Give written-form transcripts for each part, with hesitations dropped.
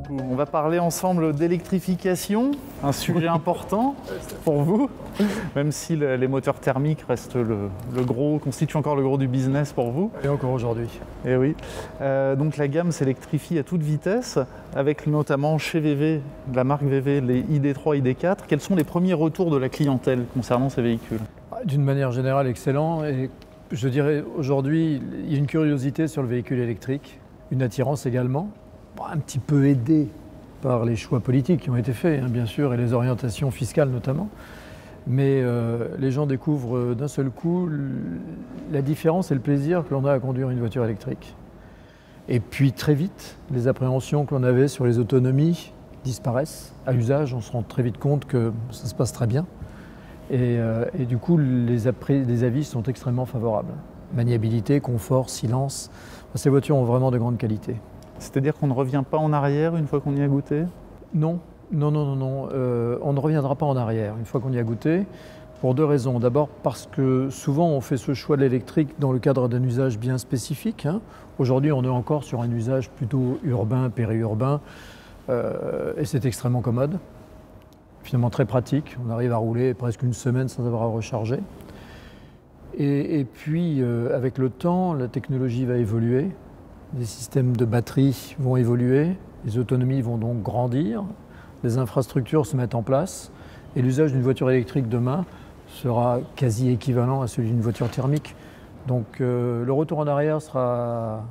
On va parler ensemble d'électrification, un sujet important pour vous, même si les moteurs thermiques restent constituent encore le gros du business pour vous. Et encore aujourd'hui. Et oui. Donc la gamme s'électrifie à toute vitesse, avec notamment chez VV, la marque VV, les ID3, ID4. Quels sont les premiers retours de la clientèle concernant ces véhicules? D'une manière générale, excellent. Et je dirais aujourd'hui, il y a une curiosité sur le véhicule électrique, une attirance également. Un petit peu aidé par les choix politiques qui ont été faits, bien sûr, et les orientations fiscales notamment. Mais les gens découvrent d'un seul coup la différence et le plaisir que l'on a à conduire une voiture électrique. Et puis très vite, les appréhensions que l'on avait sur les autonomies disparaissent. À usage, on se rend très vite compte que ça se passe très bien. Et du coup, les avis sont extrêmement favorables. Maniabilité, confort, silence. Ces voitures ont vraiment de grandes qualités. C'est-à-dire qu'on ne revient pas en arrière une fois qu'on y a goûté? Non, on ne reviendra pas en arrière une fois qu'on y a goûté, pour deux raisons. D'abord parce que souvent on fait ce choix de l'électrique dans le cadre d'un usage bien spécifique. Aujourd'hui on est encore sur un usage plutôt urbain, périurbain, et c'est extrêmement commode, finalement très pratique. On arrive à rouler presque une semaine sans avoir à recharger. Et puis avec le temps, la technologie va évoluer. Les systèmes de batterie vont évoluer, les autonomies vont donc grandir, les infrastructures se mettent en place et l'usage d'une voiture électrique demain sera quasi équivalent à celui d'une voiture thermique. Donc le retour en arrière sera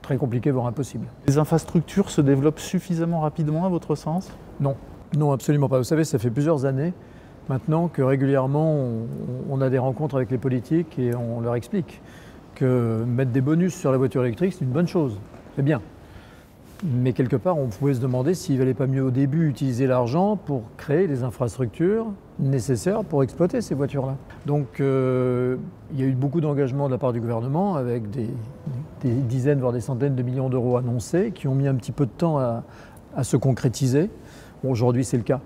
très compliqué, voire impossible. Les infrastructures se développent suffisamment rapidement à votre sens? Non, non, absolument pas. Vous savez, ça fait plusieurs années maintenant que régulièrement on a des rencontres avec les politiques et on leur explique que mettre des bonus sur la voiture électrique, c'est une bonne chose, c'est bien. Mais quelque part, on pouvait se demander s'il ne valait pas mieux au début utiliser l'argent pour créer les infrastructures nécessaires pour exploiter ces voitures-là. Donc il y a eu beaucoup d'engagement de la part du gouvernement avec des dizaines, voire des centaines de millions d'euros annoncés qui ont mis un petit peu de temps à se concrétiser. Bon, aujourd'hui, c'est le cas.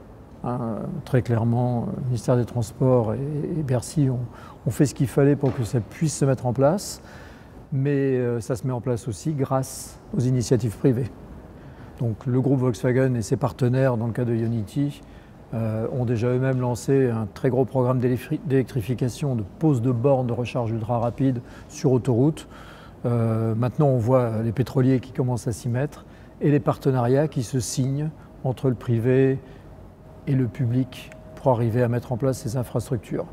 Très clairement, le ministère des Transports et Bercy ont fait ce qu'il fallait pour que ça puisse se mettre en place, mais ça se met en place aussi grâce aux initiatives privées. Donc le groupe Volkswagen et ses partenaires, dans le cas de Ionity, ont déjà eux-mêmes lancé un très gros programme d'électrification, de pose de bornes de recharge ultra rapide sur autoroute. Maintenant, on voit les pétroliers qui commencent à s'y mettre et les partenariats qui se signent entre le privé et le public pour arriver à mettre en place ces infrastructures.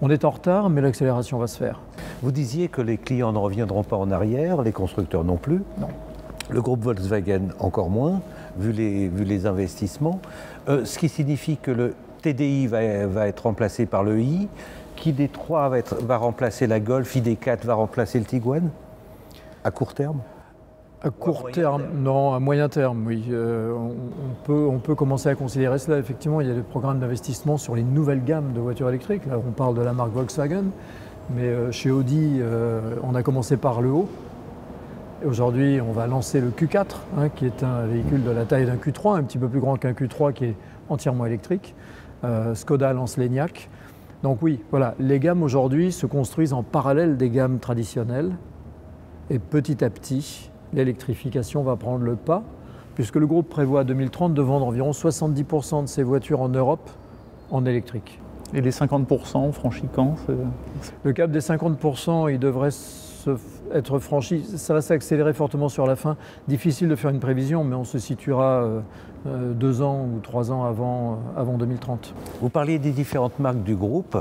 On est en retard, mais l'accélération va se faire. Vous disiez que les clients ne reviendront pas en arrière, les constructeurs non plus. Non. Le groupe Volkswagen encore moins, vu les investissements. Ce qui signifie que le TDI va être remplacé par le i, qu'ID3 va remplacer la Golf, ID4 va remplacer le Tiguan, à court terme? À court terme, non, à moyen terme, oui. On peut commencer à considérer cela. Effectivement, il y a des programmes d'investissement sur les nouvelles gammes de voitures électriques. Là, on parle de la marque Volkswagen, mais chez Audi, on a commencé par le haut. Et aujourd'hui, on va lancer le Q4, qui est un véhicule de la taille d'un Q3, un petit peu plus grand qu'un Q3, qui est entièrement électrique. Skoda lance l'Enyaq. Donc oui, voilà, les gammes aujourd'hui se construisent en parallèle des gammes traditionnelles. Et petit à petit, l'électrification va prendre le pas, puisque le groupe prévoit à 2030 de vendre environ 70% de ses voitures en Europe en électrique. Et les 50% franchis quand? Le cap des 50%, il devrait être franchi. Ça va s'accélérer fortement sur la fin. Difficile de faire une prévision, mais on se situera 2 ans ou 3 ans avant 2030. Vous parliez des différentes marques du groupe.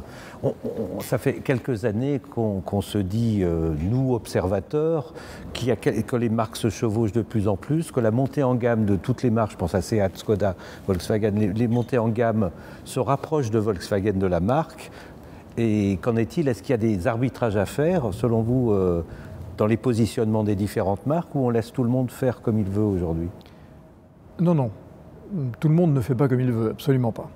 Ça fait quelques années qu'on se dit, nous observateurs, que les marques se chevauchent de plus en plus, que la montée en gamme de toutes les marques, je pense à Seat, Skoda, Volkswagen, les montées en gamme se rapprochent de Volkswagen, de la marque. Et qu'en est-il? Est-ce qu'il y a des arbitrages à faire, selon vous, dans les positionnements des différentes marques, ou on laisse tout le monde faire comme il veut aujourd'hui? Non, non. Tout le monde ne fait pas comme il veut, absolument pas.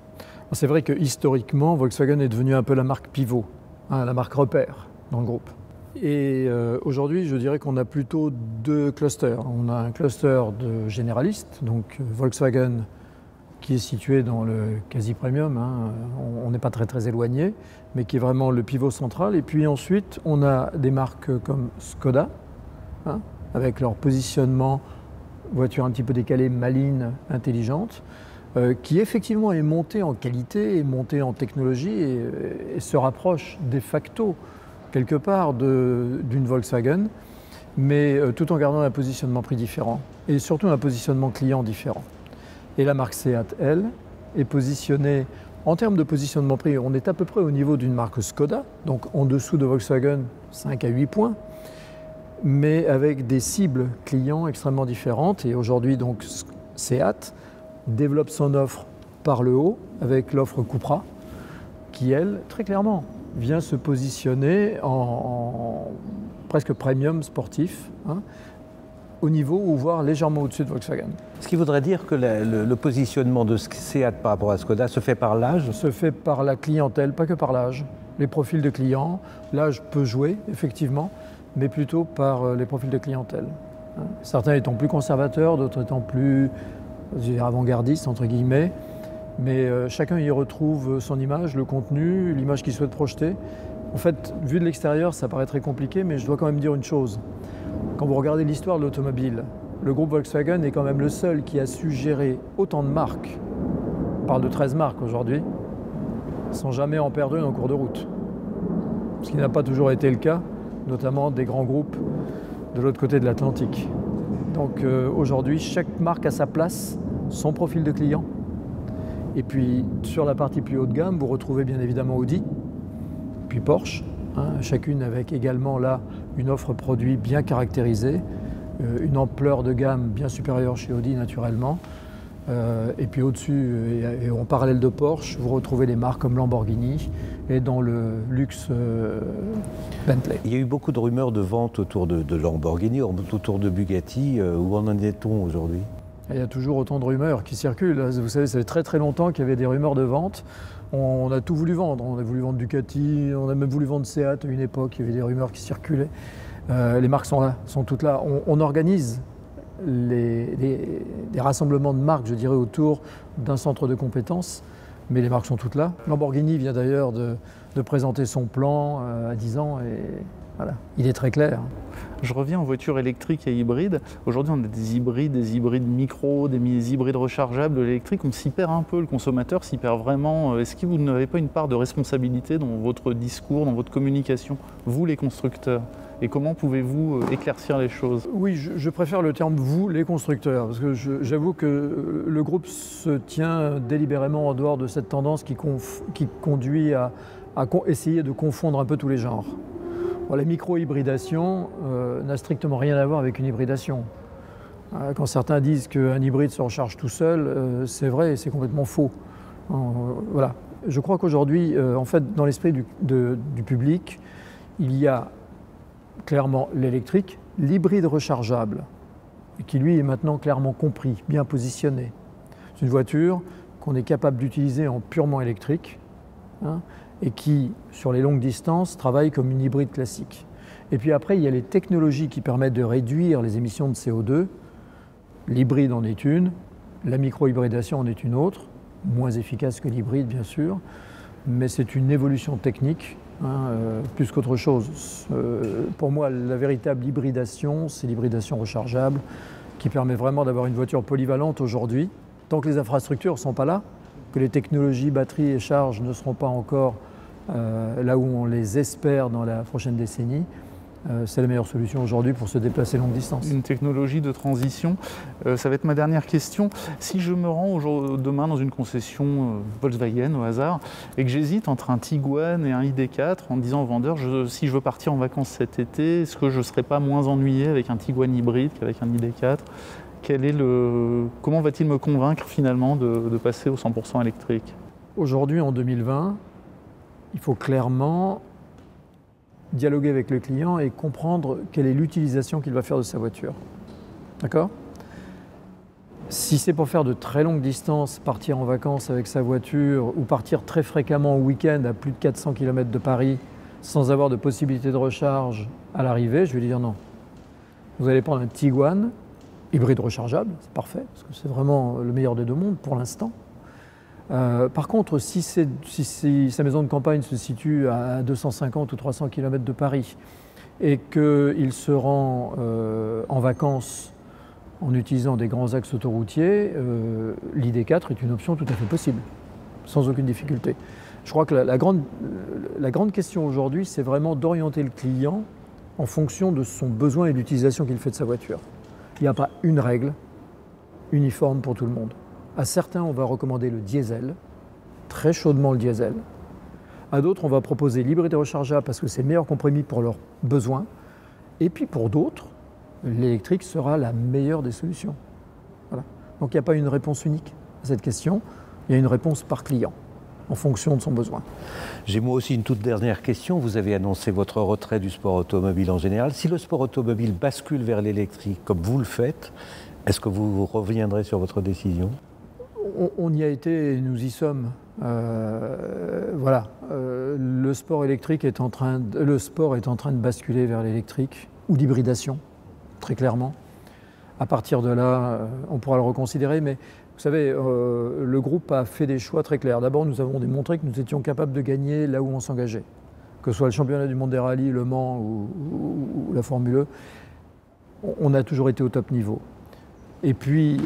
C'est vrai que historiquement, Volkswagen est devenu un peu la marque pivot, la marque repère dans le groupe. Et aujourd'hui, je dirais qu'on a plutôt 2 clusters. On a un cluster de généralistes, donc Volkswagen, qui est situé dans le quasi-premium, on n'est pas très éloigné, mais qui est vraiment le pivot central. Et puis ensuite, on a des marques comme Skoda, avec leur positionnement voiture un petit peu décalée, maligne, intelligente, qui effectivement est montée en qualité, est montée en technologie et se rapproche de facto quelque part d'une Volkswagen, mais tout en gardant un positionnement prix différent et surtout un positionnement client différent. Et la marque Seat, elle, est positionnée, en termes de positionnement prix, on est à peu près au niveau d'une marque Skoda, donc en dessous de Volkswagen, 5 à 8 points, mais avec des cibles clients extrêmement différentes. Et aujourd'hui, donc, Seat développe son offre par le haut, avec l'offre Cupra, qui, elle, très clairement, vient se positionner en presque premium sportif, hein, au niveau ou voire légèrement au-dessus de Volkswagen. Ce qui voudrait dire que le positionnement de Seat par rapport à Skoda se fait par l'âge? Se fait par la clientèle, pas que par l'âge. Les profils de clients, l'âge peut jouer, effectivement, mais plutôt par les profils de clientèle. Certains étant plus conservateurs, d'autres étant plus avant-gardistes, entre guillemets, mais chacun y retrouve son image, le contenu, l'image qu'il souhaite projeter. En fait, vu de l'extérieur, ça paraît très compliqué, mais je dois quand même dire une chose. Quand vous regardez l'histoire de l'automobile, le groupe Volkswagen est quand même le seul qui a su gérer autant de marques, on parle de 13 marques aujourd'hui, sans jamais en perdre une en cours de route. Ce qui n'a pas toujours été le cas, notamment des grands groupes de l'autre côté de l'Atlantique. Donc aujourd'hui, chaque marque a sa place, son profil de client. Et puis sur la partie plus haut de gamme, vous retrouvez bien évidemment Audi, puis Porsche, hein, chacune avec également là une offre produit bien caractérisée, une ampleur de gamme bien supérieure chez Audi naturellement. Et puis au-dessus, et en parallèle de Porsche, vous retrouvez des marques comme Lamborghini et dans le luxe Bentley. Il y a eu beaucoup de rumeurs de vente autour de Lamborghini, autour de Bugatti. Où en est-on aujourd'hui? Il y a toujours autant de rumeurs qui circulent. Vous savez, ça fait très très longtemps qu'il y avait des rumeurs de vente. On a tout voulu vendre. On a voulu vendre Ducati, on a même voulu vendre Seat à une époque. Il y avait des rumeurs qui circulaient. Les marques sont là, sont toutes là. On organise des rassemblements de marques, je dirais, autour d'un centre de compétences. Mais les marques sont toutes là. Lamborghini vient d'ailleurs de présenter son plan à 10 ans et voilà, il est très clair. Je reviens aux voitures électriques et hybrides. Aujourd'hui, on a des hybrides micro, des hybrides rechargeables. L'électrique, on s'y perd un peu, le consommateur s'y perd vraiment. Est-ce que vous n'avez pas une part de responsabilité dans votre discours, dans votre communication, vous les constructeurs? Et comment pouvez-vous éclaircir les choses? Oui, je préfère le terme « vous, les constructeurs », parce que j'avoue que le groupe se tient délibérément en dehors de cette tendance qui conduit à essayer de confondre un peu tous les genres. Bon, la micro-hybridation n'a strictement rien à voir avec une hybridation. Quand certains disent qu'un hybride se recharge tout seul, c'est vrai et c'est complètement faux. Voilà. Je crois qu'aujourd'hui, en fait, dans l'esprit du public, il y a clairement l'électrique, l'hybride rechargeable, qui lui est maintenant clairement compris, bien positionné. C'est une voiture qu'on est capable d'utiliser en purement électrique, hein, et qui, sur les longues distances, travaille comme une hybride classique. Et puis après, il y a les technologies qui permettent de réduire les émissions de CO2. L'hybride en est une, la micro-hybridation en est une autre, moins efficace que l'hybride bien sûr, mais c'est une évolution technique, hein, plus qu'autre chose. Pour moi, la véritable hybridation, c'est l'hybridation rechargeable, qui permet vraiment d'avoir une voiture polyvalente aujourd'hui. Tant que les infrastructures ne sont pas là, que les technologies batterie et charge ne seront pas encore là où on les espère dans la prochaine décennie, c'est la meilleure solution aujourd'hui pour se déplacer longue distance. Une technologie de transition, ça va être ma dernière question. Si je me rends demain dans une concession Volkswagen au hasard et que j'hésite entre un Tiguan et un ID4 en disant au vendeur si je veux partir en vacances cet été, est-ce que je ne serais pas moins ennuyé avec un Tiguan hybride qu'avec un ID4 ? Comment va-t-il me convaincre finalement de passer au 100% électrique? Aujourd'hui, en 2020, il faut clairement dialoguer avec le client et comprendre quelle est l'utilisation qu'il va faire de sa voiture. D'accord ? Si c'est pour faire de très longues distances, partir en vacances avec sa voiture ou partir très fréquemment au week-end à plus de 400 km de Paris sans avoir de possibilité de recharge à l'arrivée, je vais lui dire non. Vous allez prendre un Tiguan, hybride rechargeable, c'est parfait, parce que c'est vraiment le meilleur des deux mondes pour l'instant. Par contre, si sa maison de campagne se situe à 250 ou 300 km de Paris et qu'il se rend en vacances en utilisant des grands axes autoroutiers, l'ID4 est une option tout à fait possible, sans aucune difficulté. Je crois que la grande question aujourd'hui, c'est vraiment d'orienter le client en fonction de son besoin et de l'utilisation qu'il fait de sa voiture. Il n'y a pas une règle uniforme pour tout le monde. À certains, on va recommander le diesel, très chaudement le diesel. À d'autres, on va proposer l'hybride rechargeable parce que c'est le meilleur compromis pour leurs besoins. Et puis pour d'autres, l'électrique sera la meilleure des solutions. Voilà. Donc il n'y a pas une réponse unique à cette question, il y a une réponse par client, en fonction de son besoin. J'ai moi aussi une toute dernière question. Vous avez annoncé votre retrait du sport automobile en général. Si le sport automobile bascule vers l'électrique, comme vous le faites, est-ce que vous reviendrez sur votre décision ? On y a été et nous y sommes. Voilà. Le sport électrique est en train de basculer vers l'électrique ou l'hybridation, très clairement. À partir de là, on pourra le reconsidérer, mais vous savez, le groupe a fait des choix très clairs. D'abord, nous avons démontré que nous étions capables de gagner là où on s'engageait. Que ce soit le championnat du monde des rallyes, Le Mans ou la Formule E, on a toujours été au top niveau. Et puis,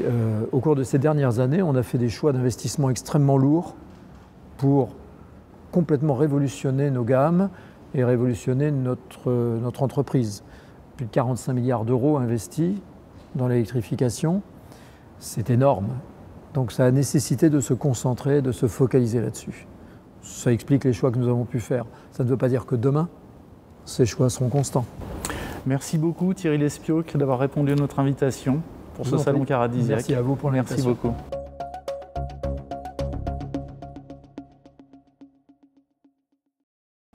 au cours de ces dernières années, on a fait des choix d'investissement extrêmement lourds pour complètement révolutionner nos gammes et révolutionner notre entreprise. Plus de 45 milliards d'euros investis dans l'électrification, c'est énorme. Donc ça a nécessité de se concentrer, de se focaliser là-dessus. Ça explique les choix que nous avons pu faire. Ça ne veut pas dire que demain, ces choix seront constants. Merci beaucoup Thierry Lespioc d'avoir répondu à notre invitation pour ce salon Caradisiac. Merci à vous pour l'invitation. Merci beaucoup.